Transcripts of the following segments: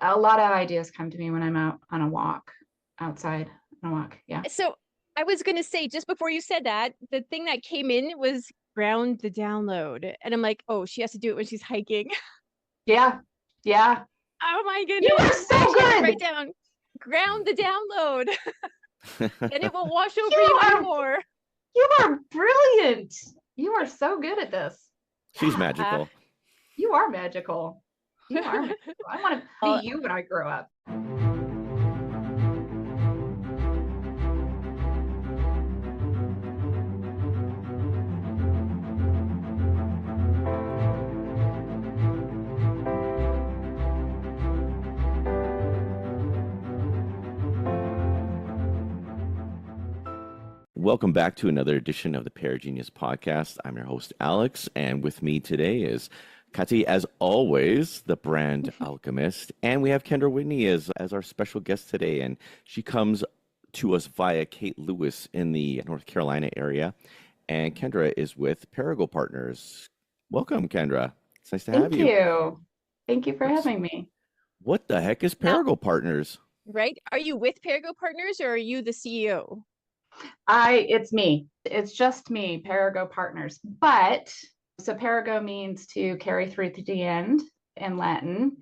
a lot of ideas come to me when I'm out on a walk, outside on a walk. Yeah. So I was going to say, just before you said that, the thing that came in was ground the download. And I'm like, oh, she has to do it when she's hiking. Yeah. Yeah. Oh my You are goodness. I so actually have to good. write down ground the download and it will wash over You you are anymore. you are brilliant. You are so good at this. She's magical. You are magical. You are magical. I want to Well, be you when I grow up. Welcome back to another edition of the Pear Genius Podcast. I'm your host, Alex, and with me today is Kati, as always, the brand alchemist. And we have Kendra Whitney as our special guest today, and she comes to us via Kate Lewis in the North Carolina area. And Kendra is with Perigo Partners. Welcome, Kendra. It's nice to have you. Thank you. Thank you for having me. What the heck is Perigo Partners? right? Are you with Perigo Partners or are you the CEO? It's me. It's just me, Perigo Partners. But so Perigo means to carry through to the end in Latin.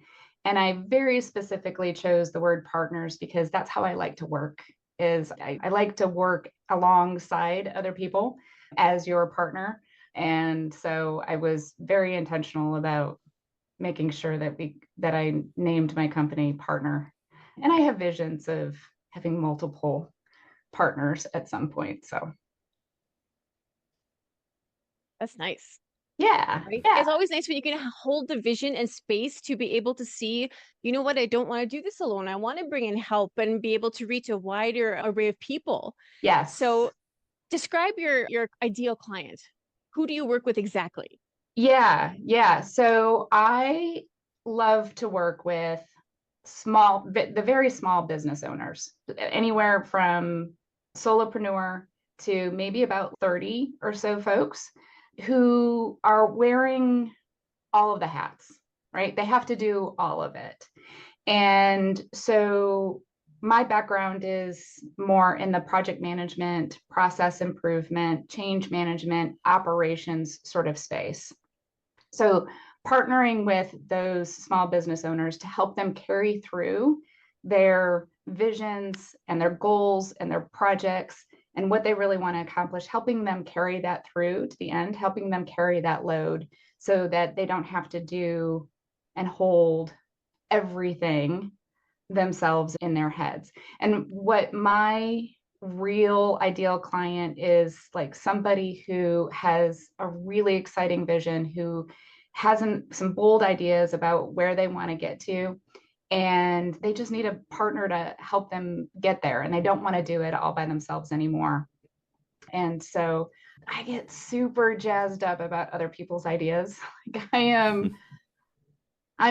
And I very specifically chose the word partners because that's how I like to work. I like to work alongside other people as your partner. And so I was very intentional about making sure that I named my company Partner. And I have visions of having multiple partners at some point. So That's nice. yeah, Right? yeah, It's always nice when you can hold the vision and space to be able to see, you know what, I don't want to do this alone. I want to bring in help and be able to reach a wider array of people. yes. So describe your ideal client. Who do you work with exactly? Yeah. So I love to work with the very small business owners, anywhere from solopreneur to maybe about 30 or so folks who are wearing all of the hats, right? They have to do all of it. And so my background is more in the project management, process improvement, change management, operations sort of space. So partnering with those small business owners to help them carry through their visions and their goals and their projects and what they really want to accomplish, helping them carry that through to the end, helping them carry that load so that they don't have to do and hold everything themselves in their heads. And what my real ideal client is, like somebody who has a really exciting vision, who has some bold ideas about where they want to get to, and they just need a partner to help them get there, and they don't want to do it all by themselves anymore. And so I get super jazzed up about other people's ideas. Like I'm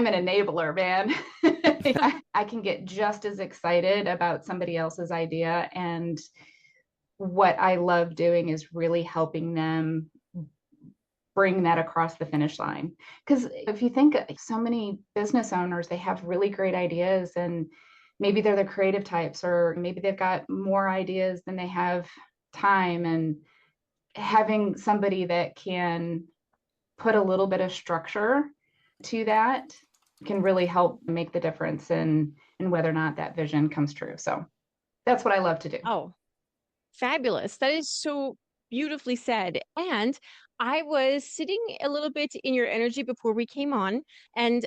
an enabler, man. I can get just as excited about somebody else's idea. And what I love doing is really helping them bring that across the finish line. Because if you think, so many business owners, they have really great ideas, and maybe they're the creative types, or maybe they've got more ideas than they have time. And having somebody that can put a little bit of structure to that can really help make the difference in whether or not that vision comes true. So that's what I love to do. Oh, fabulous. That is so beautifully said. And I was sitting a little bit in your energy before we came on, and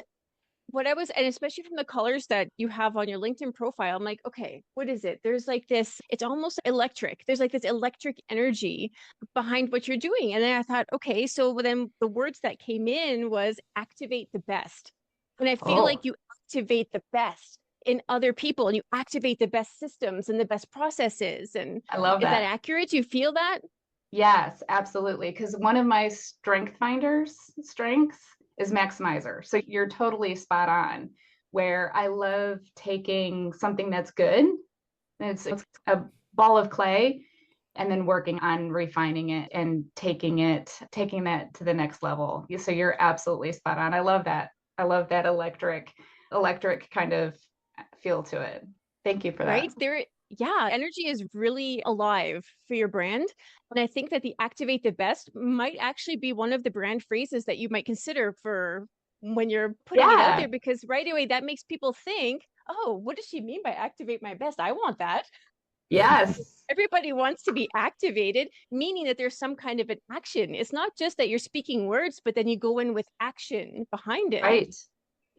and especially from the colors that you have on your LinkedIn profile, I'm like, okay, what is it? There's like this, it's almost electric. There's like this electric energy behind what you're doing. And then I thought, okay, so then the words that came in was activate the best. And I feel like you activate the best in other people, and you activate the best systems and the best processes. And I love is that that. accurate? Do you feel that? Yes, absolutely. Because one of my strengths is maximizer. So you're totally spot on, where I love taking something that's good, and it's a ball of clay, and then working on refining it and taking that to the next level. So you're absolutely spot on. I love that. I love that electric electric kind of feel to it. Thank you for Right? that. Yeah, energy is really alive for your brand. And I think that the activate the best might actually be one of the brand phrases that you might consider for when you're putting it out Yeah. there, because right away that makes people think, oh, what does she mean by activate my best? I want that. Yes. Everybody wants to be activated, meaning that there's some kind of an action. It's not just that you're speaking words, but then you go in with action behind it, Right.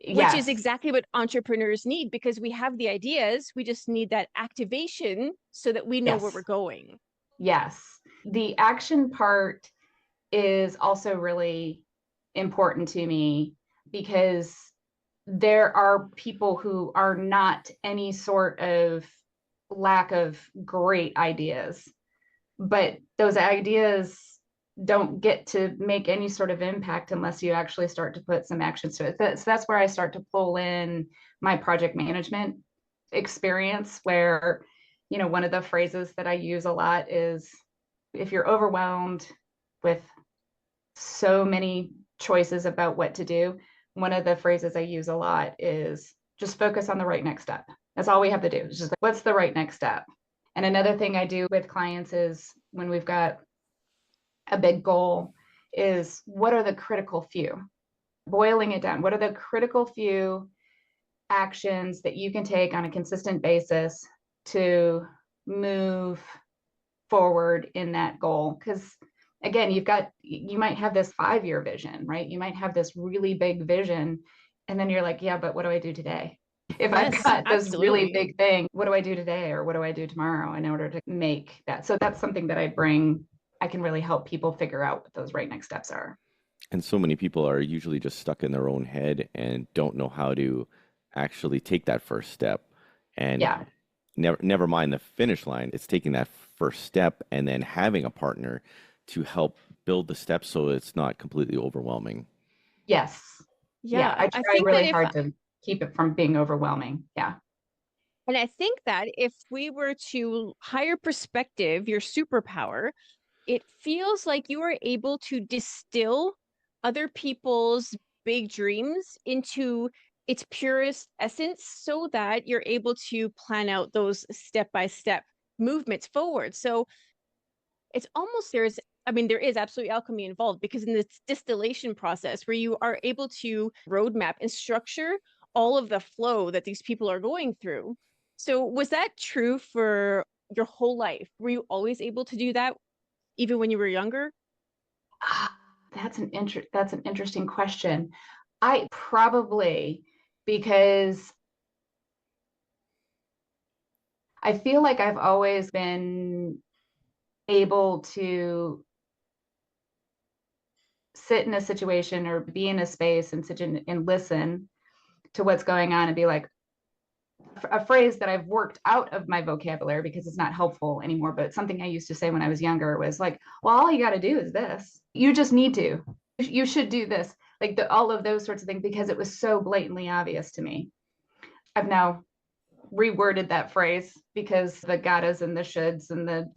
which is Yes. exactly what entrepreneurs need, because we have the ideas. We just need that activation so that we know where we're Yes. going. Yes. The action part is also really important to me because there are people who are not any sort of lack of great ideas, but those ideas don't get to make any sort of impact unless you actually start to put some actions to it. So that's where I start to pull in my project management experience, where, one of the phrases that I use a lot is, if you're overwhelmed with so many choices about what to do, one of the phrases I use a lot is just focus on the right next step. That's all we have to do. It's just like, what's the right next step? And another thing I do with clients is, when we've got a big goal, is what are the critical few? Boiling it down, what are the critical few actions that you can take on a consistent basis to move forward in that goal? Because again, you might have this 5-year vision, right? You might have this really big vision, and then you're like, yeah, but what do I do today? If I've Yes, got this really absolutely. big thing, what do I do today, or what do I do tomorrow in order to make that? So that's something that I can really help people figure out what those right next steps are. And so many people are usually just stuck in their own head and don't know how to actually take that first step. And Yeah. never mind the finish line, it's taking that first step and then having a partner to help build the steps so it's not completely overwhelming. Yes. Yeah. Yeah, I I try think that really hard to keep it from being overwhelming. Yeah. I think that if we were to higher perspective, your superpower, it feels like you are able to distill other people's big dreams into its purest essence so that you're able to plan out those step by step movements forward. So it's almost there is absolutely alchemy involved, because in this distillation process where you are able to roadmap and structure all of the flow that these people are going through. So was that true for your whole life? Were you always able to do that even when you were younger? Ah, that's an interesting question. I probably, because I feel like I've always been able to sit in a situation or be in a space and and listen to what's going on and be like, a phrase that I've worked out of my vocabulary because it's not helpful anymore, but something I used to say when I was younger was like, well, all you got to do is this. You just need to. You should do this. Like all of those sorts of things, because it was so blatantly obvious to me. I've now reworded that phrase because the gottas and the shoulds and the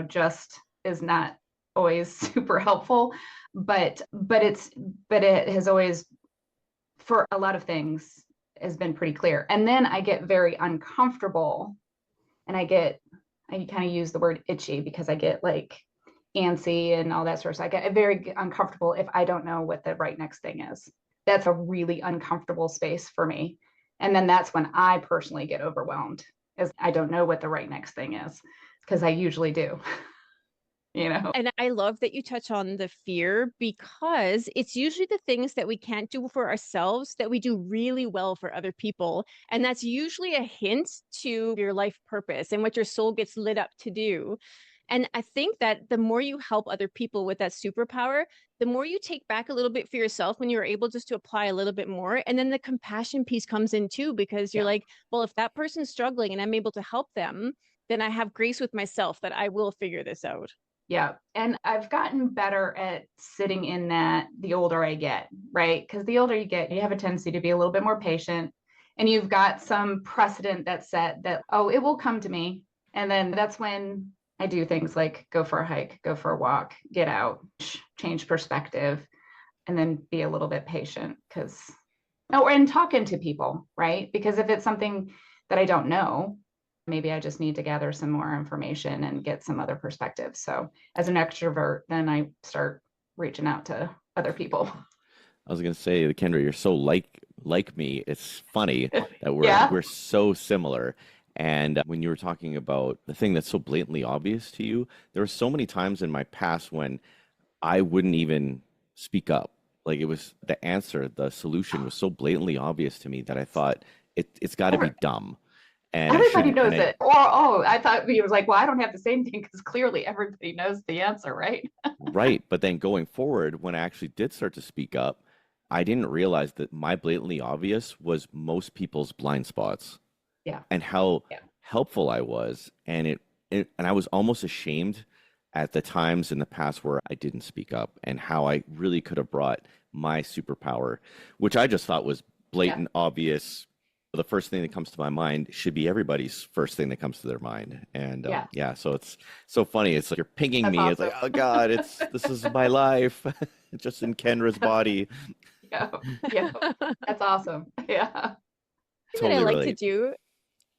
just is not always super helpful, but it has always, for a lot of things, has been pretty clear. And then I get very uncomfortable, and I kind of use the word itchy because I get like antsy and all that sort of stuff. I get very uncomfortable if I don't know what the right next thing is. That's a really uncomfortable space for me. And then that's when I personally get overwhelmed, is I don't know what the right next thing is, because I usually do, you know? And I love that you touch on the fear, because it's usually the things that we can't do for ourselves that we do really well for other people. And that's usually a hint to your life purpose and what your soul gets lit up to do. And I think that the more you help other people with that superpower, the more you take back a little bit for yourself when you're able just to apply a little bit more. And then the compassion piece comes in too, because you're Yeah. like, well, if that person's struggling and I'm able to help them, then I have grace with myself that I will figure this out. Yeah. And I've gotten better at sitting in that the older I get, right? Because the older you get, you have a tendency to be a little bit more patient, and you've got some precedent that's set that, oh, it will come to me. And then that's when I do things like go for a hike, go for a walk, get out, change perspective, and then be a little bit patient, because Oh, and talking to people, right? Because if it's something that I don't know, maybe I just need to gather some more information and get some other perspectives. So as an extrovert, then I start reaching out to other people. I was gonna say, Kendra, you're so like me. It's funny that Yeah. we're so similar. And when you were talking about the thing that's so blatantly obvious to you, there were so many times in my past when I wouldn't even speak up. Like it was the answer, the solution was so blatantly obvious to me that I thought it's got to be Every- dumb, and I Everybody shouldn't. knows it. Or, oh, I thought he was like, well, I don't have the same thing because clearly everybody knows the answer, right? Right. But then going forward, when I actually did start to speak up, I didn't realize that my blatantly obvious was most people's blind spots Yeah. and how Yeah. helpful I was. And and I was almost ashamed at the times in the past where I didn't speak up and how I really could have brought my superpower, which I just thought was Yeah. blatant, obvious. The first thing that comes to my mind should be everybody's first thing that comes to their mind. And Yeah. yeah, so it's so funny. It's like you're pinging That's me. It's awesome. like, oh God, this is my life, just in Kendra's body. Yeah. Yeah. That's awesome. Yeah. What I Totally like to relate. do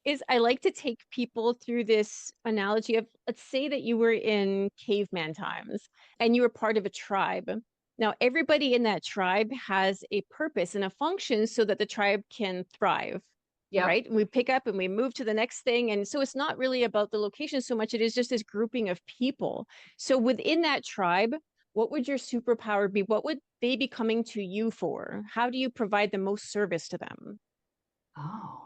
is I like to take people through this analogy of, let's say that you were in caveman times and you were part of a tribe. Now, everybody in that tribe has a purpose and a function so that the tribe can thrive, Yep. right? And we pick up and we move to the next thing. And so it's not really about the location so much, it is just this grouping of people. So within that tribe, what would your superpower be? What would they be coming to you for? How do you provide the most service to them? Oh.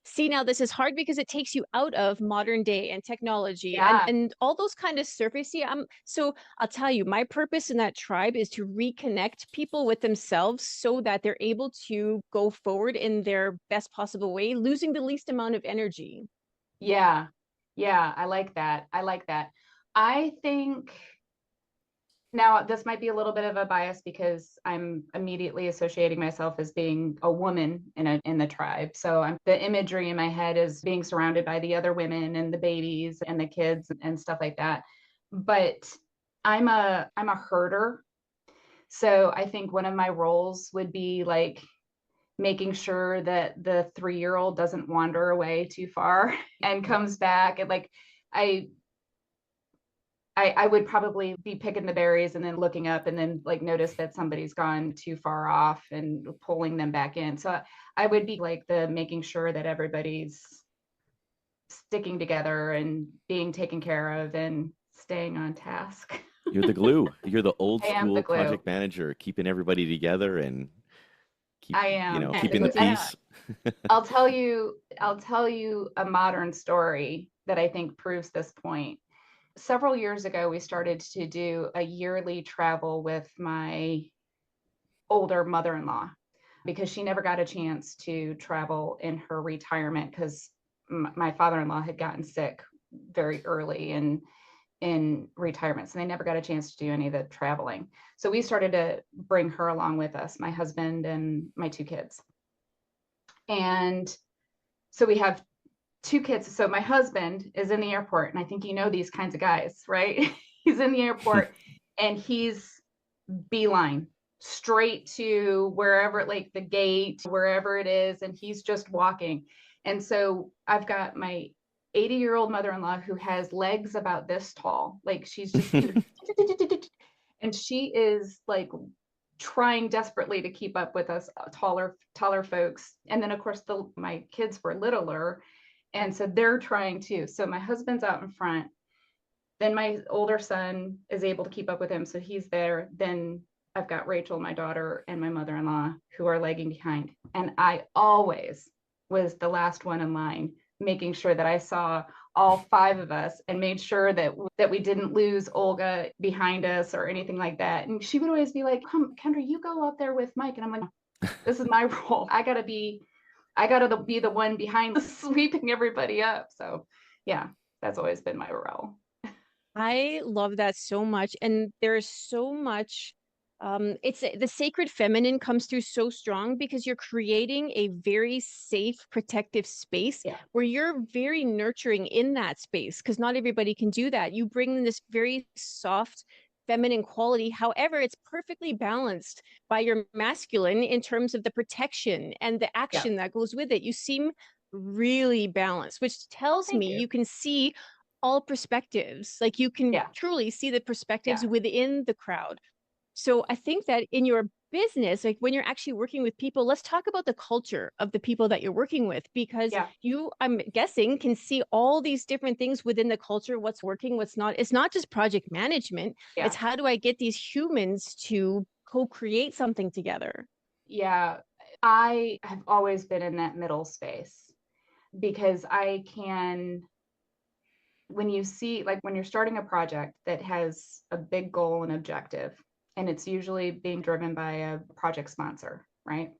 See, now this is hard because it takes you out of modern day and technology Yeah. and all those kind of surfacey. So I'll tell you, my purpose in that tribe is to reconnect people with themselves so that they're able to go forward in their best possible way, losing the least amount of energy. Yeah. Yeah. I like that. I like that. I think now this might be a little bit of a bias because I'm immediately associating myself as being a woman in the tribe. So the imagery in my head is being surrounded by the other women and the babies and the kids and stuff like that. But I'm a herder. So I think one of my roles would be like making sure that the 3-year-old doesn't wander away too far and comes back. And like I I would probably be picking the berries and then looking up and then like notice that somebody's gone too far off and pulling them back in. So I would be like the making sure that everybody's sticking together and being taken care of and staying on task. You're the glue. You're the old I am the school glue. project manager, keeping everybody together and I am. keeping the And peace. I'll tell you a modern story that I think proves this point. Several years ago, we started to do a yearly travel with my older mother-in-law because she never got a chance to travel in her retirement because my father-in-law had gotten sick very early in retirement. So they never got a chance to do any of the traveling. So we started to bring her along with us, my husband and my 2 kids. And so we have 2 kids. So my husband is in the airport, and I think you know these kinds of guys, right? He's in the airport and he's beeline straight to wherever, like the gate, wherever it is, and he's just walking. And so I've got my 80-year-old mother-in-law who has legs about this tall. Like she's just and she is like trying desperately to keep up with us taller folks. And then of course my kids were littler, and so they're trying too. So my husband's out in front, then my older son is able to keep up with him, so he's there. Then I've got Rachel, my daughter, and my mother-in-law who are lagging behind, and I always was the last one in line, making sure that I saw all 5 of us and made sure that we didn't lose Olga behind us or anything like that. And she would always be like, come, Kendra, you go up there with Mike. And I'm like, this is my role. I gotta be the one behind sweeping everybody up. So yeah, that's always been my role. I love that so much. And there's so much, it's the sacred feminine comes through so strong because you're creating a very safe, protective space Yeah. where you're very nurturing in that space because not everybody can do that. You bring this very soft, feminine quality. However, it's perfectly balanced by your masculine in terms of the protection and the action that goes with it. You seem really balanced, which tells me you can see all perspectives. Like you can truly see the perspectives within the crowd. So I think that in your business, like when you're actually working with people, let's talk about the culture of the people that you're working with, because you, I'm guessing, can see all these different things within the culture, what's working, what's not. It's not just project management. It's how do I get these humans to co-create something together? Yeah, I have always been in that middle space because I can, when you see, like when you're starting a project that has a big goal and objective, and it's usually being driven by a project sponsor, right?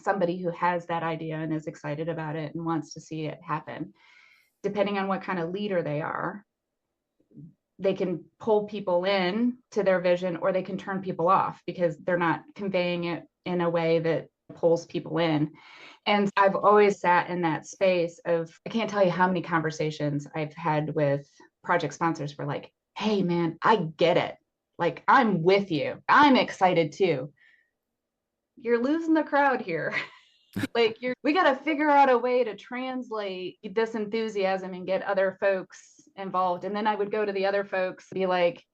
Somebody who has that idea and is excited about it and wants to see it happen. Depending on what kind of leader they are, they can pull people in to their vision, or they can turn people off because they're not conveying it in a way that pulls people in. And I've always sat in that space of, I can't tell you how many conversations I've had with project sponsors who are like, hey man, I get it. Like, I'm with you. I'm excited too. You're losing the crowd here. Like, we got to figure out a way to translate this enthusiasm and get other folks involved. And then I would go to the other folks and be like,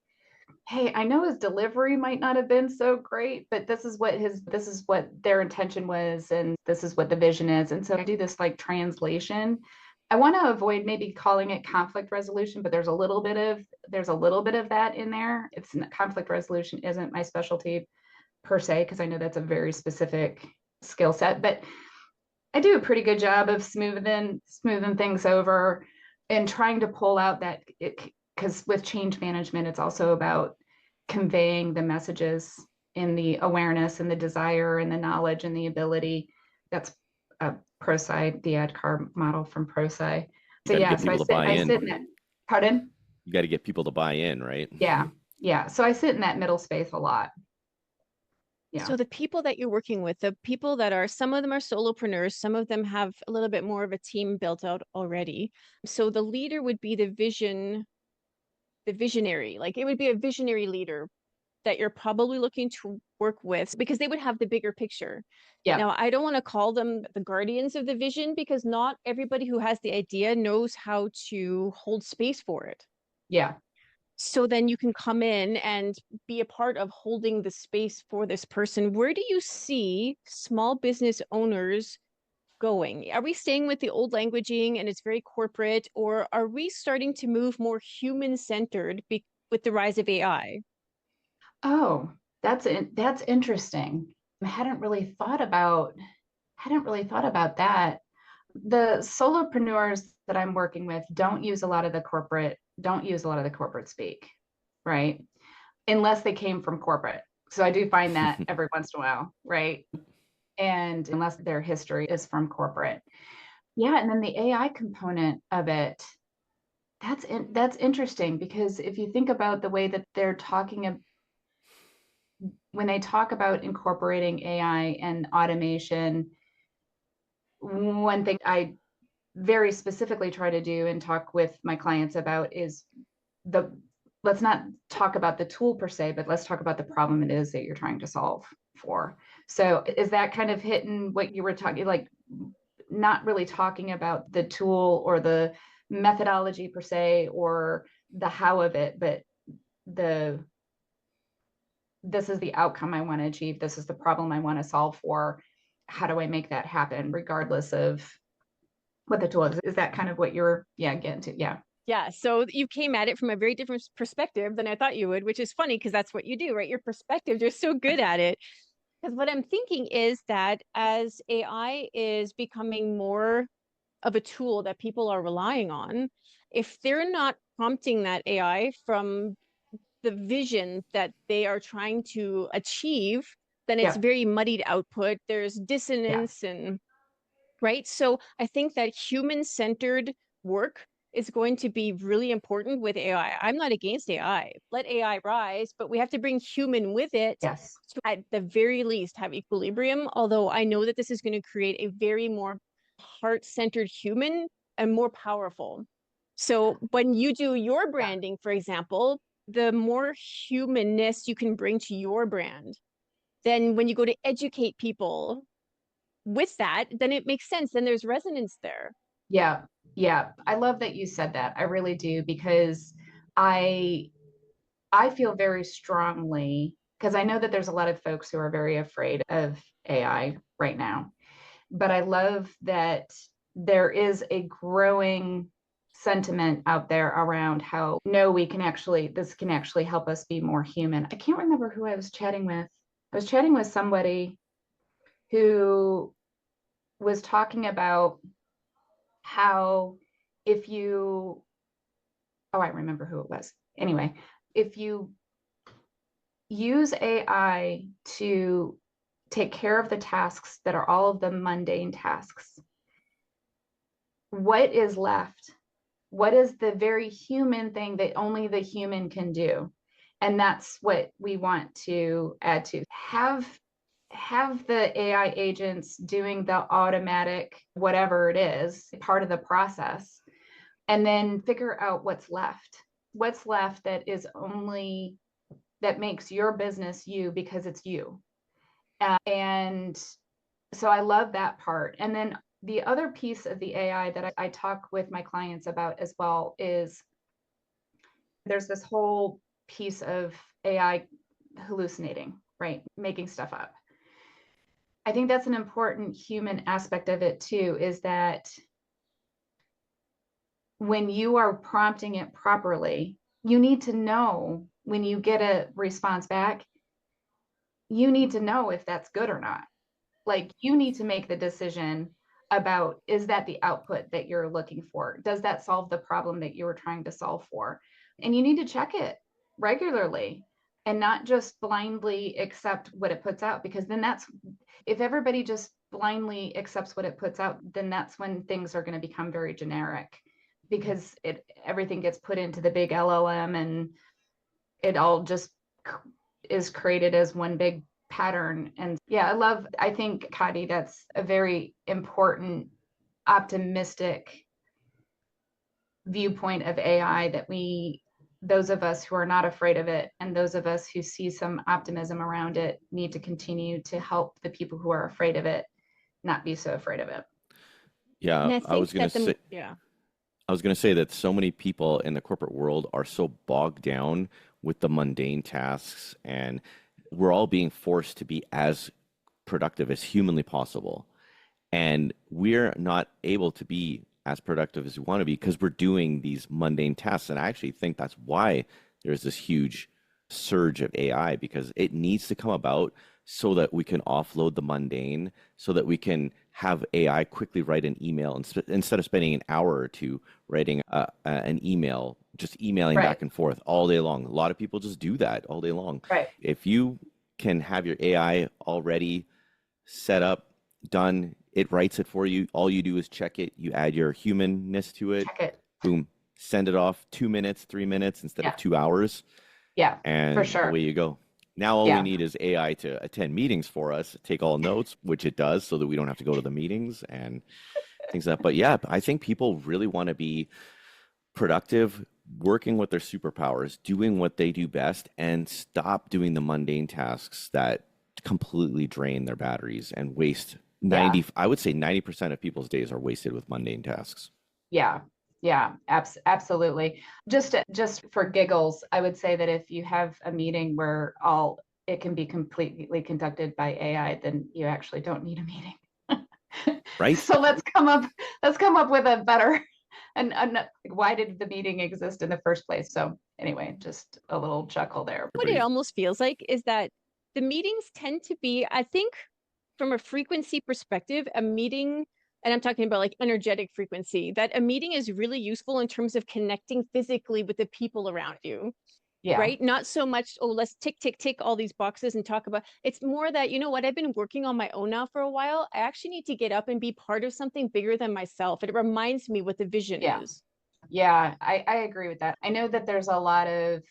hey, I know his delivery might not have been so great, but this is what their intention was, and this is what the vision is. And so I do this like translation. I want to avoid maybe calling it conflict resolution, but there's a little bit of that in there. It's conflict resolution isn't my specialty per se, because I know that's a very specific skill set, but I do a pretty good job of smoothing things over and trying to pull out that, because with change management, it's also about conveying the messages in the awareness and the desire and the knowledge and the ability. That's ProSci, the ADKAR model from ProSci. So yeah, so I sit in that. Pardon? You got to get people to buy in, right? Yeah. So I sit in that middle space a lot. Yeah. So the people that you're working with, the people that are, some of them are solopreneurs, some of them have a little bit more of a team built out already. So the leader would be the visionary, like it would be a visionary leader that you're probably looking to work with, because they would have the bigger picture. Yeah. Now, I don't want to call them the guardians of the vision, because not everybody who has the idea knows how to hold space for it. Yeah. So then you can come in and be a part of holding the space for this person. Where do you see small business owners going? Are we staying with the old languaging and it's very corporate, or are we starting to move more human-centered with the rise of AI? Oh, that's interesting. I hadn't really thought about that. The solopreneurs that I'm working with don't use a lot of the corporate speak, right? Unless they came from corporate. So I do find that every once in a while, right? And unless their history is from corporate. Yeah, and then the AI component of it, that's interesting, because if you think about the way that they're talking, when they talk about incorporating AI and automation, one thing I very specifically try to do and talk with my clients about is let's not talk about the tool per se, but let's talk about the problem it is that you're trying to solve for. So is that kind of hitting what you were talking, like not really talking about the tool or the methodology per se or the how of it, but this is the outcome I want to achieve. This is the problem I want to solve for. How do I make that happen, regardless of what the tool is? Is that kind of what you're getting to? Yeah. Yeah. So you came at it from a very different perspective than I thought you would, which is funny because that's what you do, right? Your perspective, you're so good at it. Because what I'm thinking is that as AI is becoming more of a tool that people are relying on, if they're not prompting that AI from the vision that they are trying to achieve, then it's very muddied output. There's dissonance and right. So I think that human-centered work is going to be really important with AI. I'm not against AI. Let AI rise, but we have to bring human with it to, at the very least, have equilibrium. Although I know that this is going to create a very more heart-centered human and more powerful. So when you do your branding, for example, the more humanness you can bring to your brand, then when you go to educate people with that, then it makes sense. Then there's resonance there. Yeah. Yeah. I love that you said that. I really do, because I I feel very strongly, because I know that there's a lot of folks who are very afraid of AI right now. But I love that there is a growing sentiment out there around how no, this can actually help us be more human. I can't remember who I was chatting with. I was chatting with somebody who was talking about how if you, oh, I remember who it was. Anyway, if you use AI to take care of the tasks that are all of the mundane tasks, what is left? What is the very human thing that only the human can do? And that's what we want to add to. Have the AI agents doing the automatic whatever it is, part of the process, and then figure out what's left. What's left that is only that makes your business you because it's you. And so I love that part. And then the other piece of the AI that I talk with my clients about as well is there's this whole piece of AI hallucinating, right? Making stuff up. I think that's an important human aspect of it too, is that when you are prompting it properly, you need to know when you get a response back, you need to know if that's good or not. Like you need to make the decision about, is that the output that you're looking for? Does that solve the problem that you were trying to solve for? And you need to check it regularly and not just blindly accept what it puts out, because then if everybody just blindly accepts what it puts out, then that's when things are going to become very generic, because everything gets put into the big LLM and it all just is created as one big pattern. And yeah, I think, Kati, that's a very important, optimistic viewpoint of AI that those of us who are not afraid of it and those of us who see some optimism around it need to continue to help the people who are afraid of it not be so afraid of it. Yeah, I was going to say, yeah. I was going to say that so many people in the corporate world are so bogged down with the mundane tasks, and we're all being forced to be as productive as humanly possible. And we're not able to be as productive as we want to be because we're doing these mundane tasks. And I actually think that's why there's this huge surge of AI, because it needs to come about so that we can offload the mundane, so that we can have AI quickly write an email instead of spending an hour or two writing an email, just emailing Right. back and forth all day long. A lot of people just do that all day long. Right. If you can have your AI already set up, done, it writes it for you. All you do is check it. You add your humanness to it. Check it. Boom. Send it off 2 minutes, 3 minutes instead of 2 hours. Yeah, and for sure. away you go. Now all we need is AI to attend meetings for us, take all notes, which it does, so that we don't have to go to the meetings and things like that. But yeah, I think people really want to be productive, working with their superpowers, doing what they do best, and stop doing the mundane tasks that completely drain their batteries and waste 90, I would say 90% of people's days are wasted with mundane tasks. Yeah. Yeah, absolutely. Just for giggles, I would say that if you have a meeting where it can be completely conducted by AI, then you actually don't need a meeting. Right? So let's come up with a better and why did the meeting exist in the first place? So anyway, just a little chuckle there. What it almost feels like is that the meetings tend to be, I think, from a frequency perspective, a meeting, and I'm talking about like energetic frequency, that a meeting is really useful in terms of connecting physically with the people around you. Yeah. Right? Not so much, oh, let's tick all these boxes and talk about. It's more that, you know what, I've been working on my own now for a while. I actually need to get up and be part of something bigger than myself. And it reminds me what the vision is. Yeah, I agree with that. I know that there's a lot of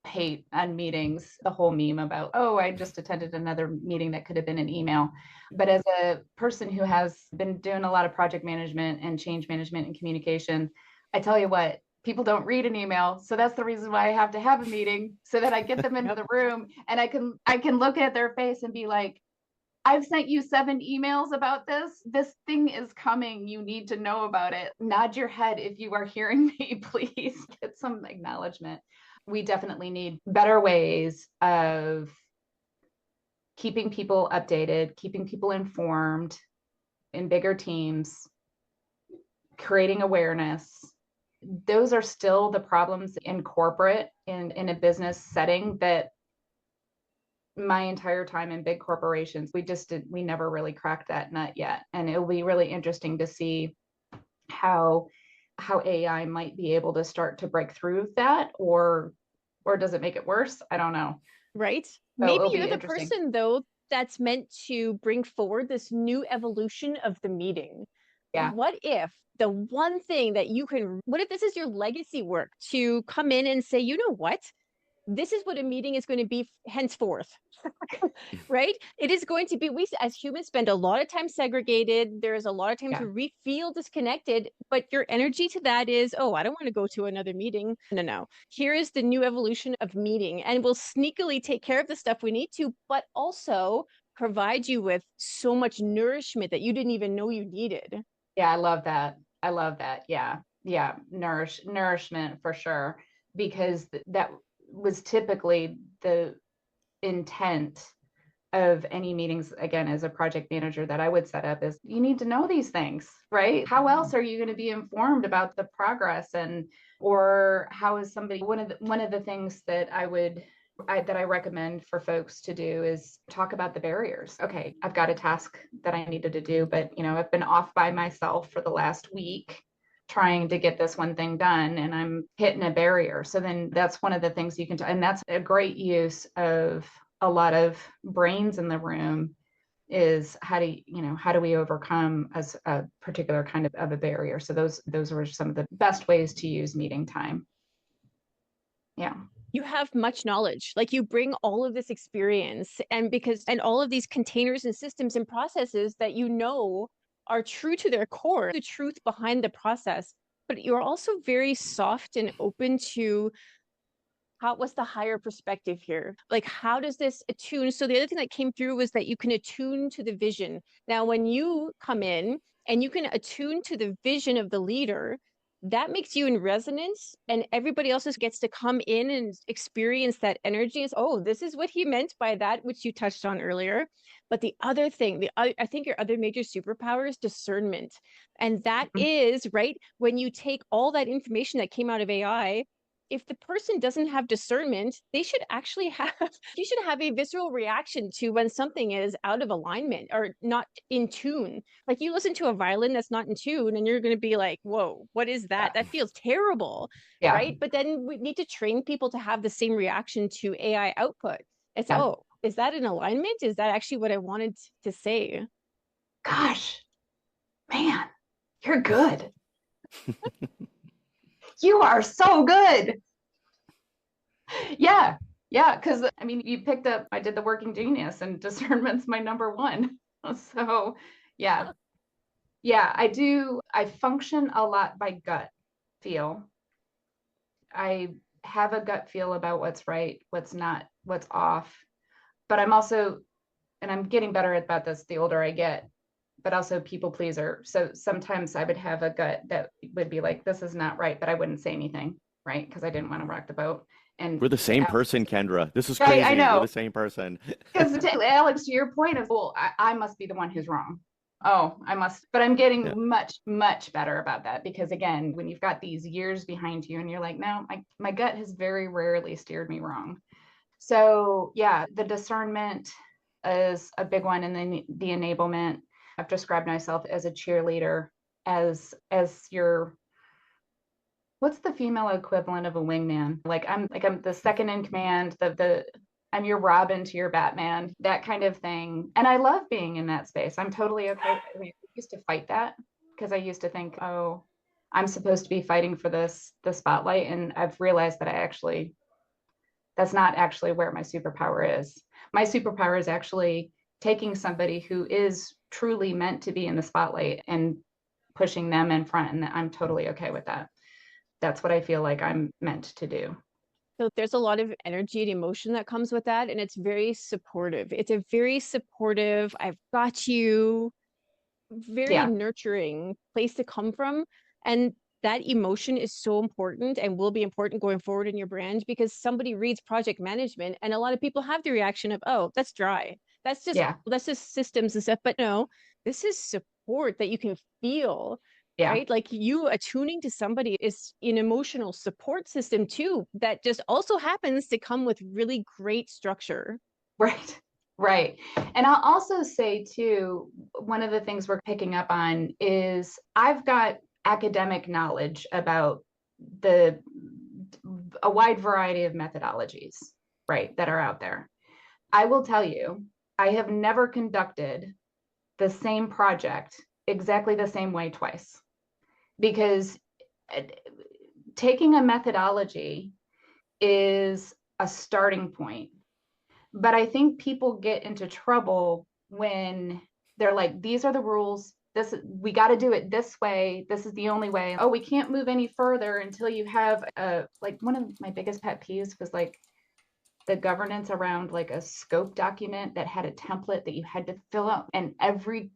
hate on meetings, the whole meme about, oh, I just attended another meeting that could have been an email. But as a person who has been doing a lot of project management and change management and communication, I tell you what, people don't read an email. So that's the reason why I have to have a meeting, so that I get them into the room and I can look at their face and be like, I've sent you 7 emails about this. This thing is coming. You need to know about it. Nod your head if you are hearing me, please. Get some acknowledgement. We definitely need better ways of keeping people updated, keeping people informed in bigger teams, creating awareness. Those are still the problems in corporate, in a business setting, that my entire time in big corporations, we never really cracked that nut yet. And it'll be really interesting to see how AI might be able to start to break through that, or does it make it worse? I don't know. Right? So Maybe it'll you're be the interesting. person, though, that's meant to bring forward this new evolution of the meeting. Yeah. What if the one thing that what if this is your legacy work to come in and say, you know what? This is what a meeting is going to be henceforth, right? It is going to be, we as humans spend a lot of time segregated. There's a lot of times Yeah. where we feel disconnected, but your energy to that is, oh, I don't want to go to another meeting. No. Here is the new evolution of meeting, and we'll sneakily take care of the stuff we need to, but also provide you with so much nourishment that you didn't even know you needed. Yeah, I love that. I love that. Yeah. Yeah. Nourishment for sure. Because that was typically the intent of any meetings, again, as a project manager, that I would set up, is you need to know these things, right? How else are you going to be informed about the progress? Or how is somebody, one of the things that I recommend for folks to do is talk about the barriers. Okay, I've got a task that I needed to do, but I've been off by myself for the last week trying to get this one thing done, and I'm hitting a barrier. So then that's one of the things you can and that's a great use of a lot of brains in the room, is how do we overcome as a particular kind of a barrier. So those were some of the best ways to use meeting time. Yeah. You have much knowledge, like you bring all of this experience, and all of these containers and systems and processes that are true to their core, the truth behind the process, but you're also very soft and open to what's the higher perspective here? Like, how does this attune? So the other thing that came through was that you can attune to the vision. Now, when you come in and you can attune to the vision of the leader, that makes you in resonance, and everybody else just gets to come in and experience that energy. Is, oh, this is what he meant by that, which you touched on earlier. But the other thing, I think your other major superpower is discernment. And that is, right, when you take all that information that came out of AI, if the person doesn't have discernment, you should have a visceral reaction to when something is out of alignment or not in tune. Like, you listen to a violin that's not in tune and you're going to be like, whoa, what is that? Yeah. That feels terrible. Yeah. Right. But then we need to train people to have the same reaction to AI output. It's, Yeah. oh, is that in alignment? Is that actually what I wanted to say? Gosh, man, you're good. You are so good. Yeah. Because you picked up, I did the Working Genius, and discernment's my number one. So yeah. I do. I function a lot by gut feel. I have a gut feel about what's right, what's not, what's off. But I'm also, and I'm getting better about this the older I get, but also people pleaser. So sometimes I would have a gut that would be like, this is not right, but I wouldn't say anything, right? Because I didn't want to rock the boat. And we're the same person, Kendra. This is crazy. Right, I know. We're the same person. Because Alex, to your point of, well, I must be the one who's wrong. Oh, I must. But I'm getting much, much better about that, because again, when you've got these years behind you and you're like, no, my gut has very rarely steered me wrong. So yeah, the discernment is a big one. And then the enablement. I've described myself as a cheerleader, as your, what's the female equivalent of a wingman? I'm the second in command, I'm your Robin to your Batman, that kind of thing. And I love being in that space. I'm totally okay. I used to fight that, because I used to think, oh, I'm supposed to be fighting for the spotlight. And I've realized that that's not actually where my superpower is. My superpower is actually taking somebody who is truly meant to be in the spotlight and pushing them in front. And I'm totally okay with that. that's what I feel like I'm meant to do. So there's a lot of energy and emotion that comes with that. And it's very supportive. It's a very supportive, I've got you, very Yeah, nurturing place to come from. And that emotion is so important and will be important going forward in your brand, because somebody reads project management and a lot of people have the reaction of, oh, that's dry. yeah, That's just systems and stuff. But no, this is support that you can feel, yeah. right? Like you attuning to somebody is an emotional support system too, that just also happens to come with really great structure. Right. Right. And I'll also say too, one of the things we're picking up on is I've got academic knowledge about the a wide variety of methodologies, right, that are out there. I will tell you, I have never conducted the same project exactly the same way twice, because taking a methodology is a starting point. But I think people get into trouble when they're like, these are the rules. We got to do it this way. This is the only way. Oh, we can't move any further until you have like one of my biggest pet peeves was like the governance around like a scope document that had a template that you had to fill out, and every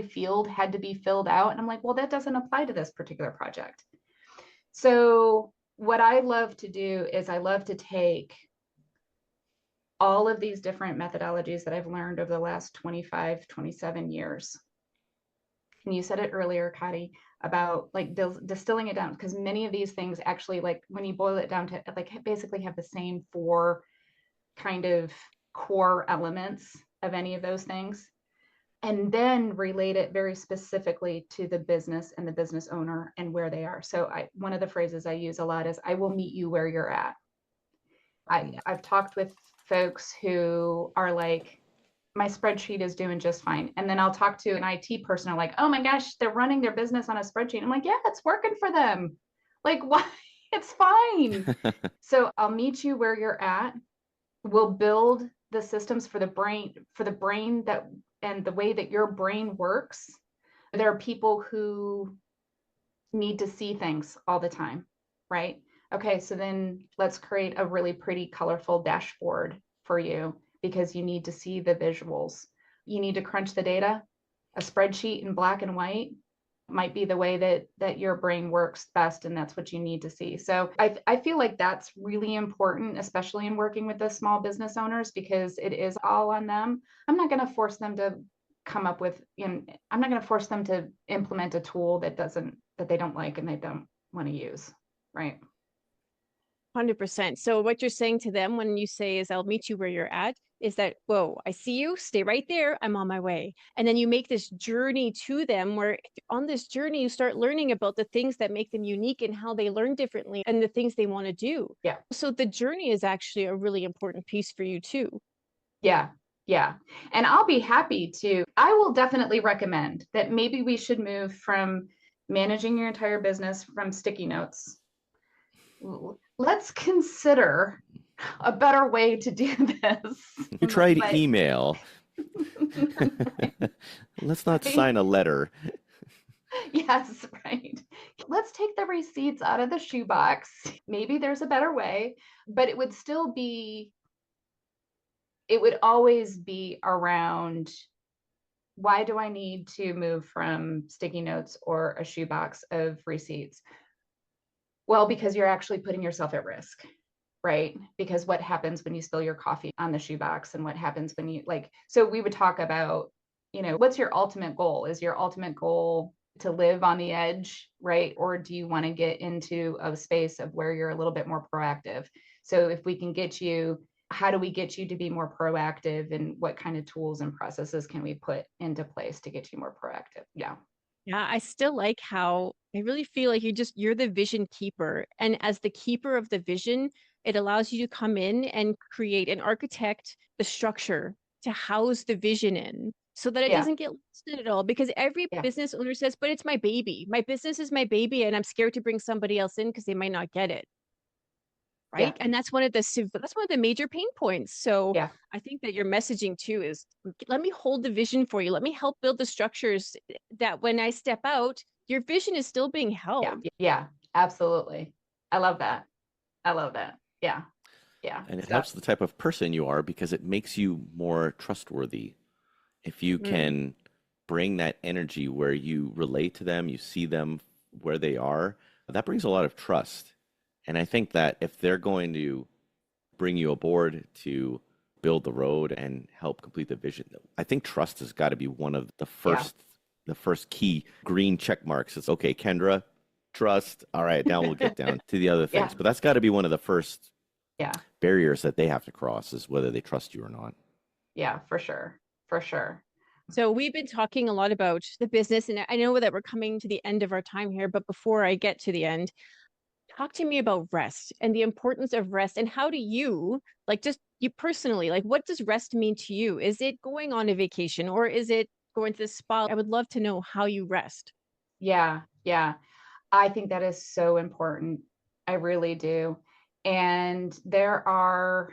field had to be filled out. And I'm like, well, that doesn't apply to this particular project. So what I love to do is I love to take all of these different methodologies that I've learned over the last 25, 27 years. And you said it earlier, Kati, about like distilling it down, because many of these things actually, like when you boil it down to like basically have the same four kind of core elements of any of those things, and then relate it very specifically to the business and the business owner and where they are. So one of the phrases I use a lot is, I will meet you where you're at. I've talked with folks who are like, my spreadsheet is doing just fine. And then I'll talk to an IT person, like, oh my gosh, they're running their business on a spreadsheet. I'm like, yeah, it's working for them. Like, why? It's fine. So I'll meet you where you're at. We'll build the systems for the brain that, and the way that your brain works. There are people who need to see things all the time, right? Okay, so then let's create a really pretty, colorful dashboard for you, because you need to see the visuals. You need to crunch the data. A spreadsheet in black and white might be the way that your brain works best, and that's what you need to see. So I feel like that's really important, especially in working with the small business owners, because it is all on them. I'm not going to force them to come up with, I'm not going to force them to implement a tool that they don't like and they don't want to use, right? 100%. So what you're saying to them when you say is I'll meet you where you're at is that, whoa, I see you, stay right there, I'm on my way. And then you make this journey to them, where on this journey you start learning about the things that make them unique and how they learn differently and the things they want to do. Yeah. So the journey is actually a really important piece for you too. Yeah. Yeah. And I'll be happy to, I will definitely recommend that maybe we should move from managing your entire business from sticky notes. Let's consider a better way to do this. You tried email. Let's not sign a letter. Yes, right. Let's take the receipts out of the shoebox. Maybe there's a better way, but it would always be around, why do I need to move from sticky notes or a shoebox of receipts? Well, because you're actually putting yourself at risk, right? Because what happens when you spill your coffee on the shoebox, and what happens when you so we would talk about, what's your ultimate goal? Is your ultimate goal to live on the edge, right? Or do you want to get into a space of where you're a little bit more proactive? So if we can get you, how do we get you to be more proactive, and what kind of tools and processes can we put into place to get you more proactive? Yeah. Yeah, I still like how I really feel like you're the vision keeper. And as the keeper of the vision, it allows you to come in and create and architect the structure to house the vision in, so that it doesn't get lost in it all. Because every business owner says, but it's my baby. My business is my baby, and I'm scared to bring somebody else in because they might not get it. Right. And that's one of the major pain points. So I think that your messaging too is, let me hold the vision for you. Let me help build the structures that when I step out, your vision is still being held. Yeah, absolutely. I love that. I love that. Yeah. Yeah. And it So, helps the type of person you are because it makes you more trustworthy. If you Mm. can bring that energy where you relate to them, you see them where they are, that brings a lot of trust. And I think that if they're going to bring you aboard to build the road and help complete the vision, I think trust has got to be one of yeah. the first key green check marks. It's okay, Kendra, trust. All right, now we'll get down to the other Yeah. things. But that's got to be one of the first Yeah. barriers that they have to cross is whether they trust you or not. Yeah, for sure. For sure. So we've been talking a lot about the business, and I know that we're coming to the end of our time here, but before I get to the end, talk to me about rest and the importance of rest, and how do you, like, just you personally, like, what does rest mean to you? Is it going on a vacation or is it going to the spa? I would love to know how you rest. Yeah. Yeah. I think that is so important. I really do. And there are,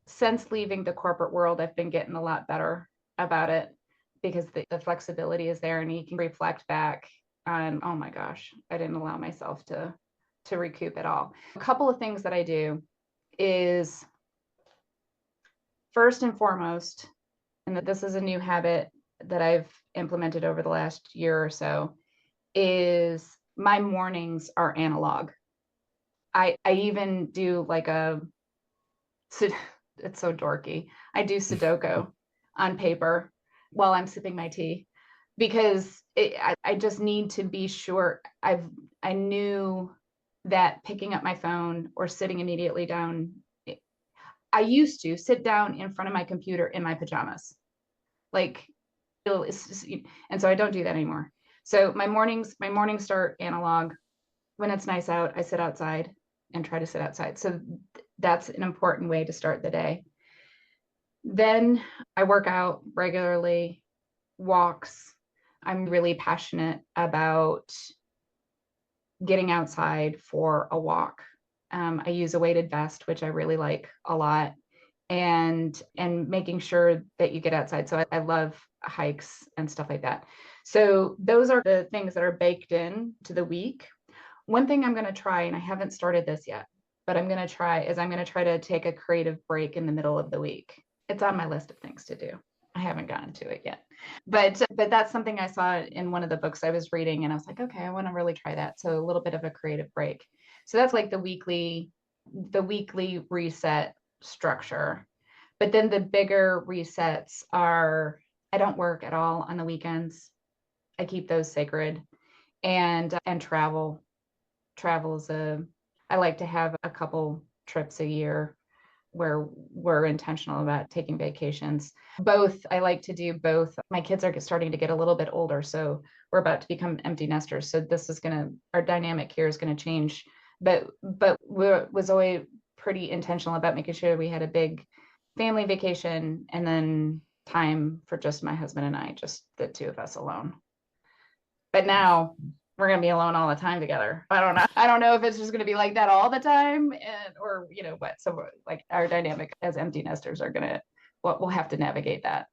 since leaving the corporate world, I've been getting a lot better about it because the flexibility is there and you can reflect back on, oh my gosh, I didn't allow myself to recoup it all. A couple of things that I do is first and foremost, and that this is a new habit that I've implemented over the last year or so, is my mornings are analog. I even do like it's so dorky. I do Sudoku on paper while I'm sipping my tea because I just need to be sure. I knew that picking up my phone or sitting immediately down, I used to sit down in front of my computer in my pajamas. Like it's just, and so I don't do that anymore. So my mornings start analog. When it's nice out, I sit outside and try to sit outside. So that's an important way to start the day. Then I work out regularly, walks. I'm really passionate about getting outside for a walk. I use a weighted vest, which I really like a lot, and making sure that you get outside. So I love hikes and stuff like that. So those are the things that are baked in to the week. One thing I'm going to try, and I haven't started this yet, but I'm going to try to take a creative break in the middle of the week. It's on my list of things to do. I haven't gotten to it yet, but that's something I saw in one of the books I was reading, and I was like, okay, I want to really try that. So a little bit of a creative break. So that's like the weekly reset structure. But then the bigger resets are, I don't work at all on the weekends. I keep those sacred, and travels I like to have a couple trips a year where we're intentional about taking vacations. Both, I like to do both. My kids are starting to get a little bit older, so we're about to become empty nesters. So this is our dynamic here is going to change. But was always pretty intentional about making sure we had a big family vacation and then time for just my husband and I, just the two of us alone. But now we're going to be alone all the time together. I don't know. I don't know if it's just going to be like that all the time, or what. So like our dynamic as empty nesters are going to, we'll have to navigate that.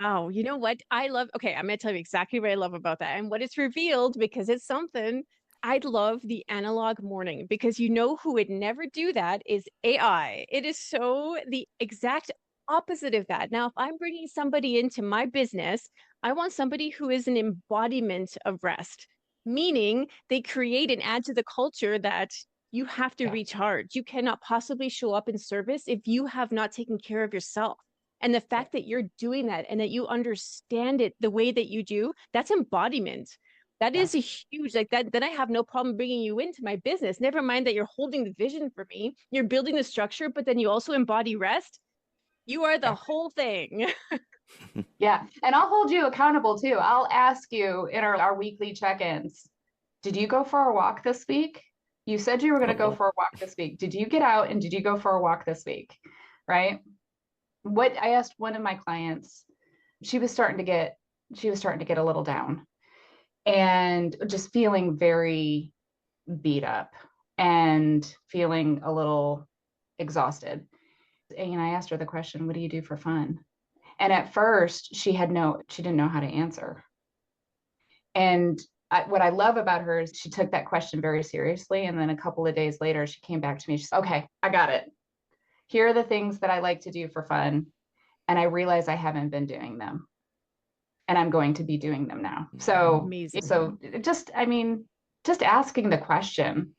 Oh, you know what? Okay, I'm going to tell you exactly what I love about that and what it's revealed because it's something. I love the analog morning because you know who would never do that is AI. It is so the exact opposite of that. Now, if I'm bringing somebody into my business, I want somebody who is an embodiment of rest, meaning they create and add to the culture that you have to Yeah. recharge. You cannot possibly show up in service if you have not taken care of yourself. And the fact that you're doing that and that you understand it the way that you do, that's embodiment. That Yeah. is a huge, like that. Then I have no problem bringing you into my business. Never mind that you're holding the vision for me, you're building the structure, but then you also embody rest. You are the Yeah. whole thing. Yeah. And I'll hold you accountable too. I'll ask you in our weekly check-ins, did you go for a walk this week? You said you were going to go Uh-oh. for a walk this week. Did you get out and did you go for a walk this week? Right. What I asked one of my clients, she was starting to get a little down and just feeling very beat up and feeling a little exhausted. And I asked her the question, what do you do for fun? And at first she didn't know how to answer. And what I love about her is she took that question very seriously. And then a couple of days later, she came back to me. She said, okay, I got it. Here are the things that I like to do for fun. And I realize I haven't been doing them. And I'm going to be doing them now. So, Amazing. just asking the question.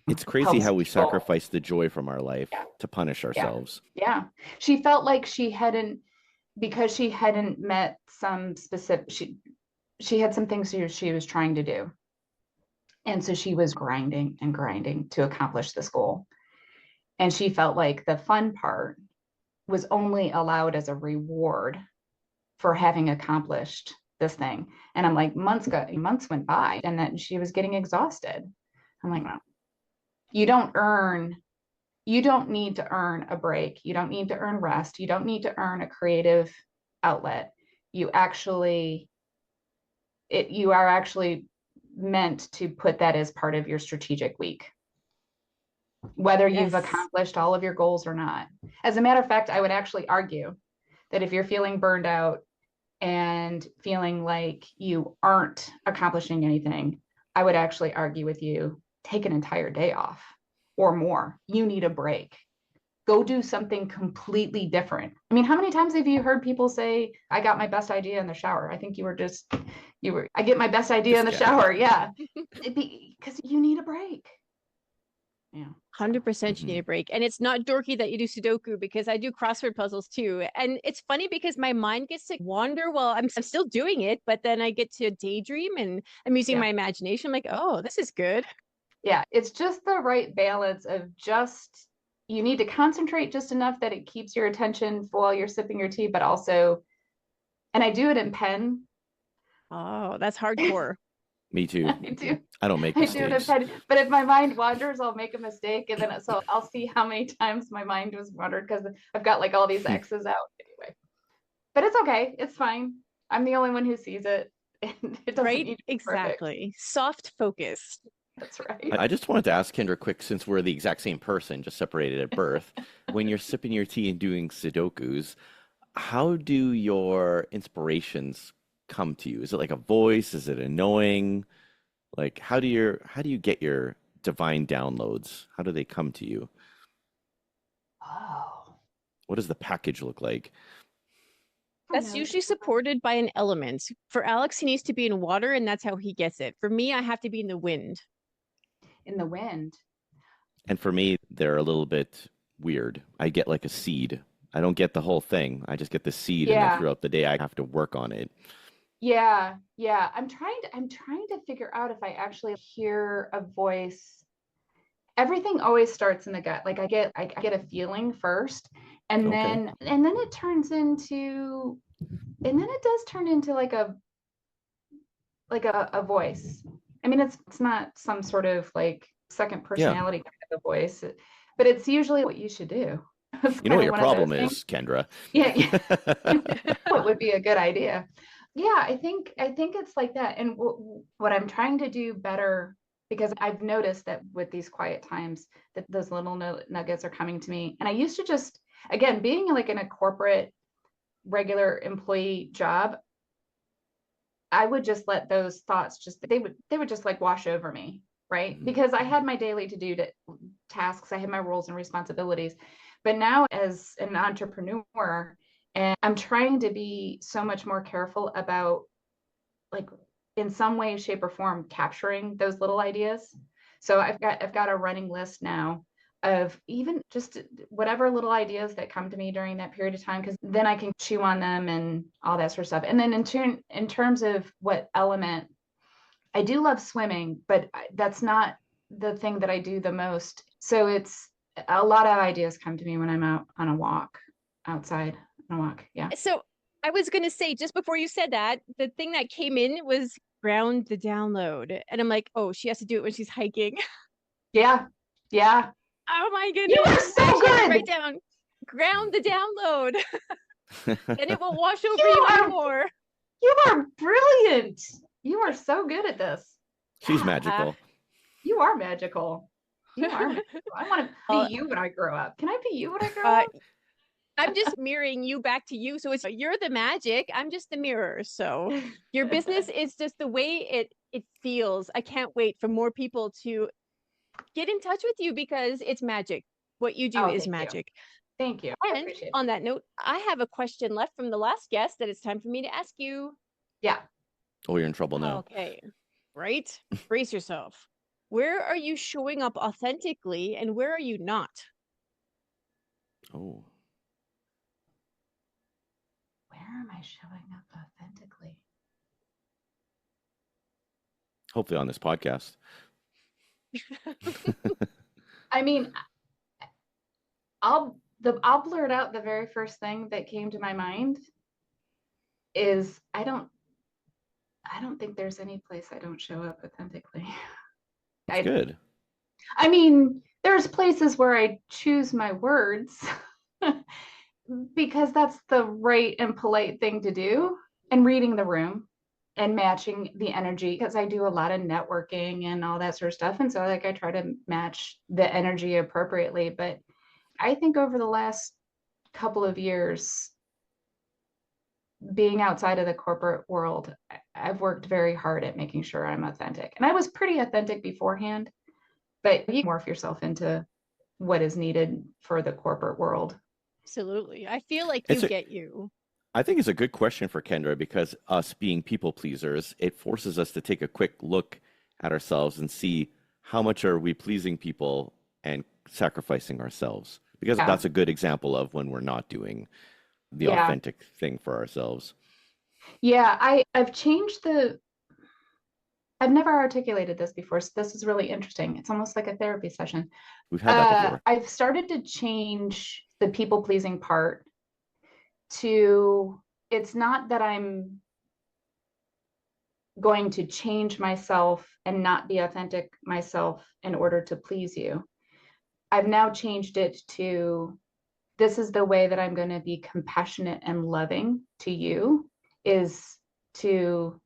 It's crazy how we people. sacrifice the joy from our life to punish ourselves. Yeah. She felt like because she hadn't met some specific, she had some things she was trying to do. And so she was grinding and grinding to accomplish this goal. And she felt like the fun part was only allowed as a reward for having accomplished this thing. And I'm like, months went by, and then she was getting exhausted. I'm like, well, you don't need to earn a break. You don't need to earn rest. You don't need to earn a creative outlet. You are actually meant to put that as part of your strategic week, whether you've accomplished all of your goals or not. As a matter of fact, I would actually argue that if you're feeling burned out and feeling like you aren't accomplishing anything, I would actually argue with you, take an entire day off or more. You need a break. Go do something completely different. I mean, how many times have you heard people say, I got my best idea in the shower? I think I get my best idea in the shower. Yeah. Because you need a break. Yeah. 100% you need a break. And it's not dorky that you do Sudoku, because I do crossword puzzles too. And it's funny because my mind gets to wander while I'm still doing it, but then I get to daydream and I'm using my imagination. I'm like, oh, this is good. Yeah. It's just the right balance of you need to concentrate just enough that it keeps your attention while you're sipping your tea, but also, and I do it in pen. Oh, that's hardcore. Me too. I do. I don't make mistakes. But if my mind wanders, I'll make a mistake, and then so I'll see how many times my mind was wandered because I've got like all these X's out anyway. But it's okay. It's fine. I'm the only one who sees it. And it doesn't need to be exactly. Perfect. Soft focus. That's right. I just wanted to ask Kendra quick, since we're the exact same person, just separated at birth. When you're sipping your tea and doing Sudokus, how do your inspirations come to you? Is it like a voice? Is it a knowing? Like, how do you get your divine downloads? How do they come to you? Oh. What does the package look like? That's usually supported by an element. For Alex, he needs to be in water, and that's how he gets it. For me, I have to be in the wind. In the wind. And for me, they're a little bit weird. I get like a seed. I don't get the whole thing. I just get the seed, and then throughout the day, I have to work on it. Yeah. I'm trying to figure out if I actually hear a voice. Everything always starts in the gut. Like I get a feeling first, and then it turns into, and then it does turn into like a voice. I mean, it's not some sort of like second personality kind of a voice, but it's usually what you should do. You know what your problem is, Kendra. Yeah. What would be a good idea? Yeah, I think it's like that. And what I'm trying to do better, because I've noticed that with these quiet times that those little nuggets are coming to me. And I used to just, again, being like in a corporate regular employee job, I would just let those thoughts they would just like wash over me, right? Mm-hmm. Because I had my daily to-do tasks, I had my roles and responsibilities. But now as an entrepreneur, and I'm trying to be so much more careful about, like, in some way, shape, or form, capturing those little ideas. So I've got a running list now of even just whatever little ideas that come to me during that period of time, because then I can chew on them and all that sort of stuff. And then in terms of what element, I do love swimming, but that's not the thing that I do the most. So it's a lot of ideas come to me when I'm out on a walk outside. Yeah. So I was going to say, just before you said that, the thing that came in was ground the download. And I'm like, oh, she has to do it when she's hiking. Yeah. Oh my goodness. You are so good. Write down, ground the download. And it will wash over you anymore. You are brilliant. You are so good at this. She's magical. You are magical. I want to be you when I grow up. Can I be you when I grow up? I'm just mirroring you back to you. So you're the magic. I'm just the mirror. So your business is just the way it feels. I can't wait for more people to get in touch with you because it's magic. What you do Oh, is thank you. magic. Thank you. I And appreciate it. on that note, I have a question left from the last guest that it's time for me to ask you. Yeah. Oh, you're in trouble now. Okay. Right? Brace yourself. Where are you showing up authentically and where are you not? Oh, Where am I showing up authentically? hopefully on this podcast. I mean, I'll blurt out the very first thing that came to my mind is I don't think there's any place I don't show up authentically. That's good. I mean, there's places where I choose my words because that's the right and polite thing to do, and reading the room and matching the energy, because I do a lot of networking and all that sort of stuff. And so like I try to match the energy appropriately. But I think over the last couple of years, being outside of the corporate world, I've worked very hard at making sure I'm authentic. And I was pretty authentic beforehand, but you morph yourself into what is needed for the corporate world. Absolutely. I feel like get you. I think it's a good question for Kendra because us being people pleasers, it forces us to take a quick look at ourselves and see how much are we pleasing people and sacrificing ourselves. Because that's a good example of when we're not doing the authentic thing for ourselves. Yeah, I've changed I've never articulated this before, so this is really interesting. It's almost like a therapy session. We've had that before. I've started to change the people pleasing part to, it's not that I'm going to change myself and not be authentic myself in order to please you. I've now changed it to, this is the way that I'm going to be compassionate and loving to you, is to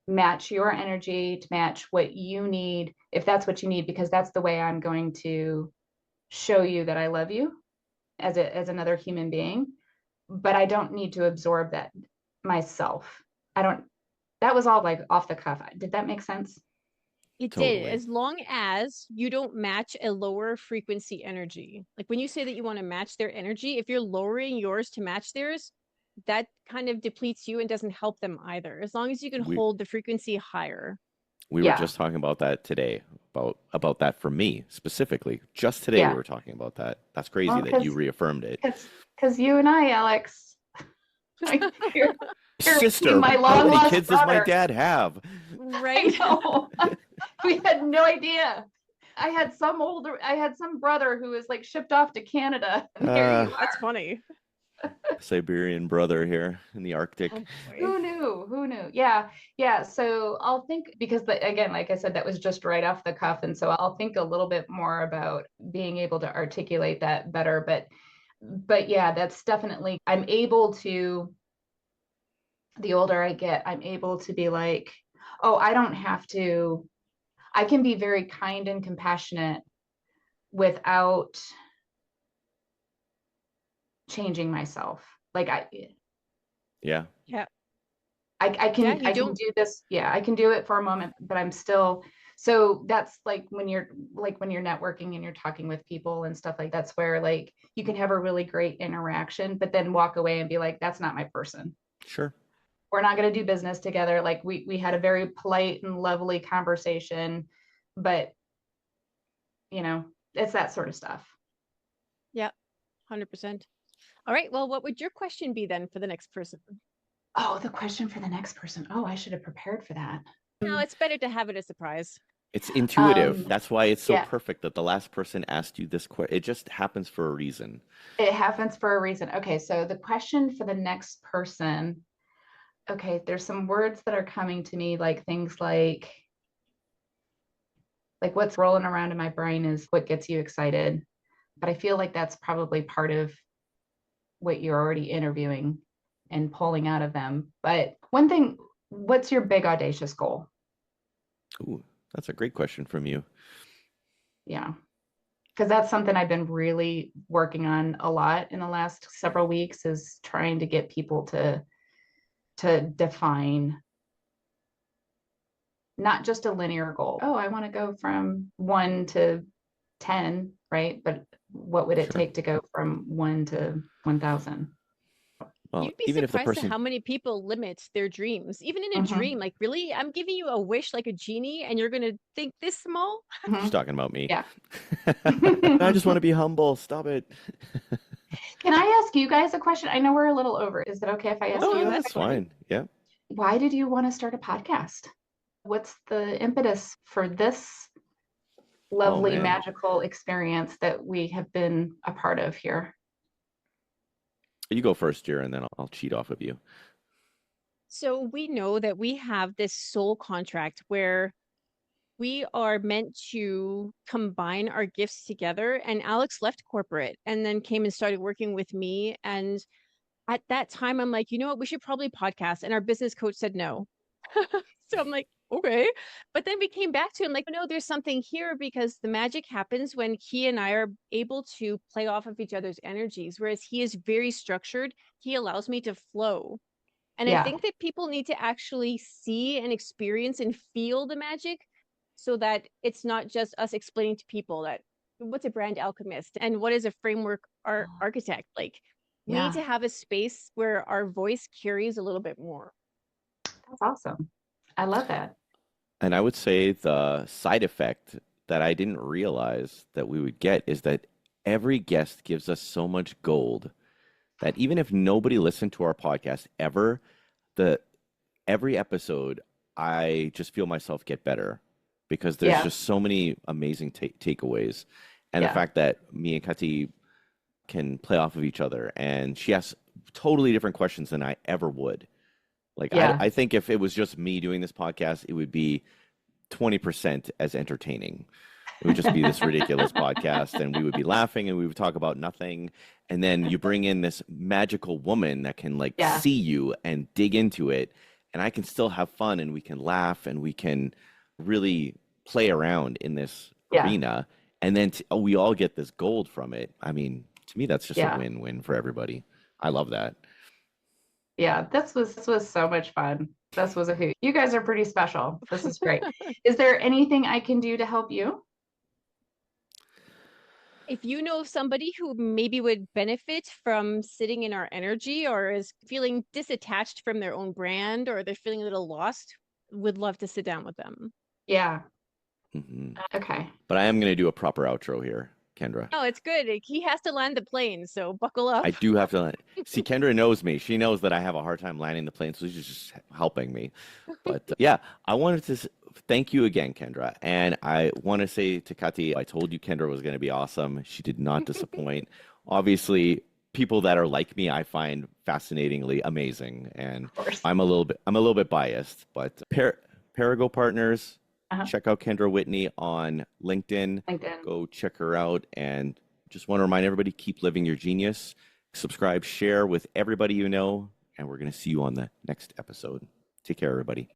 match your energy, to match what you need, if that's what you need, because that's the way I'm going to show you that I love you as another human being. But I don't need to absorb that myself. That was all like off the cuff. Did that make sense? It Totally. did, as long as you don't match a lower frequency energy. Like when you say that you want to match their energy, if you're lowering yours to match theirs, that kind of depletes you and doesn't help them either. As long as you can hold the frequency higher. We were just talking about that today, about that for me specifically. Just today we were talking about that. That's crazy that you reaffirmed it. Because you and I, Alex, you're sister, my how many kids brother. does my dad have? Right. We had no idea. I had some brother who was like shipped off to Canada. That's funny. Siberian brother here in the Arctic. Who knew? Yeah. So I'll think, because again, like I said, that was just right off the cuff. And so I'll think a little bit more about being able to articulate that better. But yeah, that's definitely, I'm able to, the older I get, I'm able to be like, oh, I can be very kind and compassionate without changing myself. Like I can do this. Yeah, I can do it for a moment, but I'm still, so that's like when you're networking and you're talking with people and stuff, like that's where like you can have a really great interaction, but then walk away and be like, that's not my person. Sure. We're not going to do business together. Like we had a very polite and lovely conversation, but it's that sort of stuff. Yeah, 100%. All right. Well, what would your question be then for the next person? Oh, the question for the next person. Oh, I should have prepared for that. No, it's better to have it a surprise. It's intuitive. That's why it's so perfect that the last person asked you this question. It just happens for a reason. It happens for a reason. Okay, so the question for the next person. Okay, there's some words that are coming to me, like things like what's rolling around in my brain is what gets you excited. But I feel like that's probably part of what you're already interviewing and pulling out of them. But one thing, what's your big audacious goal? Ooh, that's a great question from you. Yeah, because that's something I've been really working on a lot in the last several weeks, is trying to get people to define not just a linear goal. Oh, I want to go from 1 to 10, right? But what would it Sure. take to go from 1 to 1,000? Well, You'd be even if the surprised at person, how many people limit their dreams. Even in a Mhm. dream, like, really, I'm giving you a wish like a genie, and you're gonna think this small? she's Mhm. talking about me. Yeah. I just want to be humble. Stop it. Can I ask you guys a question? I know we're a little over. Is it okay if I ask Oh, you No, a that's that's question? fine. Yeah. Why did you want to start a podcast? What's the impetus for this Oh, lovely, man. magical experience that we have been a part of here? You go first, Jer, and then I'll cheat off of you. So we know that we have this soul contract where we are meant to combine our gifts together. And Alex left corporate and then came and started working with me. And at that time, I'm like, you know what? We should probably podcast. And our business coach said no. So I'm like, okay. But then we came back to him like, no, there's something here because the magic happens when he and I are able to play off of each other's energies. Whereas he is very structured, he allows me to flow. And I Yeah. think that people need to actually see and experience and feel the magic so that it's not just us explaining to people that what's a brand alchemist and what is a framework architect. Like, we need Yeah. to have a space where our voice carries a little bit more. That's awesome. I love that. And I would say the side effect that I didn't realize that we would get is that every guest gives us so much gold that even if nobody listened to our podcast ever, the every episode I just feel myself get better because there's Yeah. just so many amazing takeaways. And the Yeah. fact that me and Kati can play off of each other and she asks totally different questions than I ever would. Like Yeah. I think if it was just me doing this podcast, it would be 20% as entertaining. It would just be this ridiculous podcast and we would be laughing and we would talk about nothing. And then you bring in this magical woman that can like Yeah. see you and dig into it. And I can still have fun and we can laugh and we can really play around in this Yeah. arena. And then we all get this gold from it. I mean, to me, that's just a Yeah. win-win for everybody. I love that. Yeah. This was so much fun. This was a hoot. You guys are pretty special. This is great. Is there anything I can do to help you? If you know of somebody who maybe would benefit from sitting in our energy or is feeling disattached from their own brand or they're feeling a little lost, would love to sit down with them. Yeah. Hmm. Okay. But I am going to do a proper outro here, Kendra. Oh, it's good. He has to land the plane, so buckle up. I do have to see. Kendra knows me. She knows that I have a hard time landing the plane, so she's just helping me. But yeah, I wanted to thank you again, Kendra. And I want to say to Kati, I told you Kendra was going to be awesome. She did not disappoint. Obviously, people that are like me, I find fascinatingly amazing. And Of course. I'm a little bit biased, but Parago Partners. Uh-huh. Check out Kendra Whitney on LinkedIn. LinkedIn. Go check her out. And just want to remind everybody, keep living your genius. Subscribe, share with everybody you know. And we're going to see you on the next episode. Take care, everybody.